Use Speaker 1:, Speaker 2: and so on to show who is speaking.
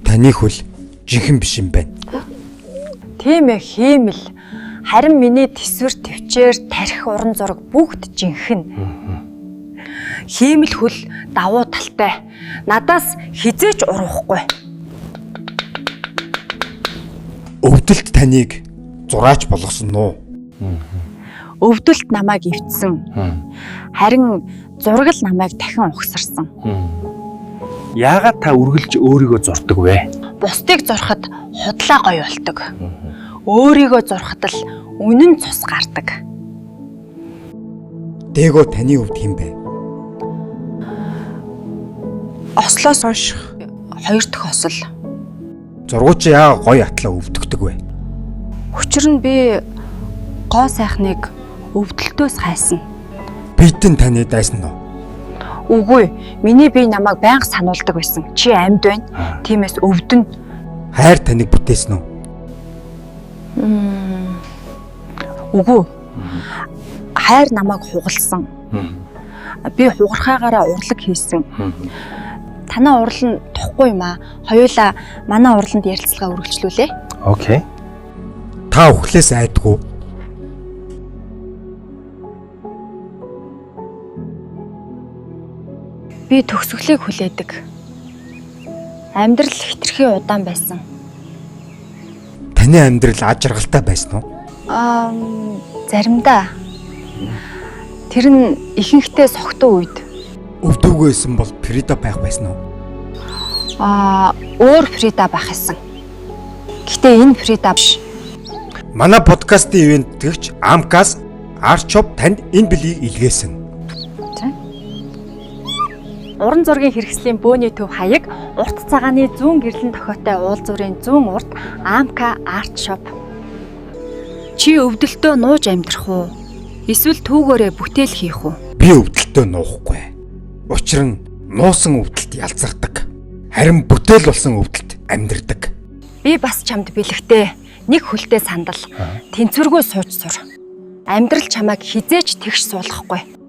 Speaker 1: Таны хөл жинхэнэ биш юм байна.
Speaker 2: Тийм ээ, хиймэл. Харин миний тэсвэр төвчээр тарих уран зураг бүгд жинхэнэ. Хиймэл хөл давуу талтай. Надаас хизээч урахгүй.
Speaker 1: Өвдөлт таныг зураач болгосон уу?
Speaker 2: Өвдөлт намайг эвдсэн. Харин зураг л намайг дахин угсарсан.
Speaker 3: Яагаад та үргэлж өөрийгөө зурдаг вэ?
Speaker 2: Бусдыг зурхад худлаа гоё болдог. Өөрийгөө зурхад л үнэн цус гардаг.
Speaker 1: Дээгөө таны өвд хэм бэ?
Speaker 2: Ослоос хойш 2 дахь осол.
Speaker 1: Зургууч яа гоё атлаа өвдөгдөг вэ?
Speaker 2: Учир нь би гоо сайхныг өвдөлтөөс хайсан.
Speaker 1: Битэн таны дайсан уу?
Speaker 2: Үгүй, миний бие намайг байнга сануулдаг байсан. Чи амьд байна. Тиймээс өвдөн.
Speaker 1: Хайр таныг бүтээсэн үү?
Speaker 2: Үгүй. Хайр намайг хугалсан. Би хугархаагаараа урлаг хийсэн. Танаа урал нь тухгүй юм аа. Хоёулаа манай уралд ярилцлага үргэлжлүүлээ.
Speaker 3: Окей.
Speaker 1: Та өхлөөс айдгүй.
Speaker 2: Би төгсгөлийг хүлээдэг. Амьдрал хитрхи удаан байсан.
Speaker 1: Таны амьдрал ажиргалтай байсан уу?
Speaker 2: Заримдаа. Тэр нь ихэнхдээ согтуу үед.
Speaker 1: Өвдөгөөсөн бол Фрида байх байсан уу?
Speaker 2: Өөр Фрида байх байсан. Гэтэ энэ Фрида биш.
Speaker 1: Манай подкастын ивент тэгч Амкас Арчоп танд энэ билийг илгээсэн.
Speaker 2: Уран зургийн хэрэгслийн бөөний төв хаяг, урт цагааны зүүн гэрлэн тохиотой уулзуурын зүүн урд Амка Арт Shop. Чи өвдөлтөө нууж амьдрах уу? Эсвэл түүгээрээ бүтээл хийх үү?
Speaker 1: Би өвдөлтөө нуухгүй. Учир нь нуусан өвдөлт ялзардаг. Харин бүтээл болсон өвдөлт амьдрдаг.
Speaker 2: Би бас чамд бэлэгтэй. Нэг хөлтэй сандал. Тэнцвэргүй сууж сур. Амьдрал чамайг хизээч тэгш суулгахгүй.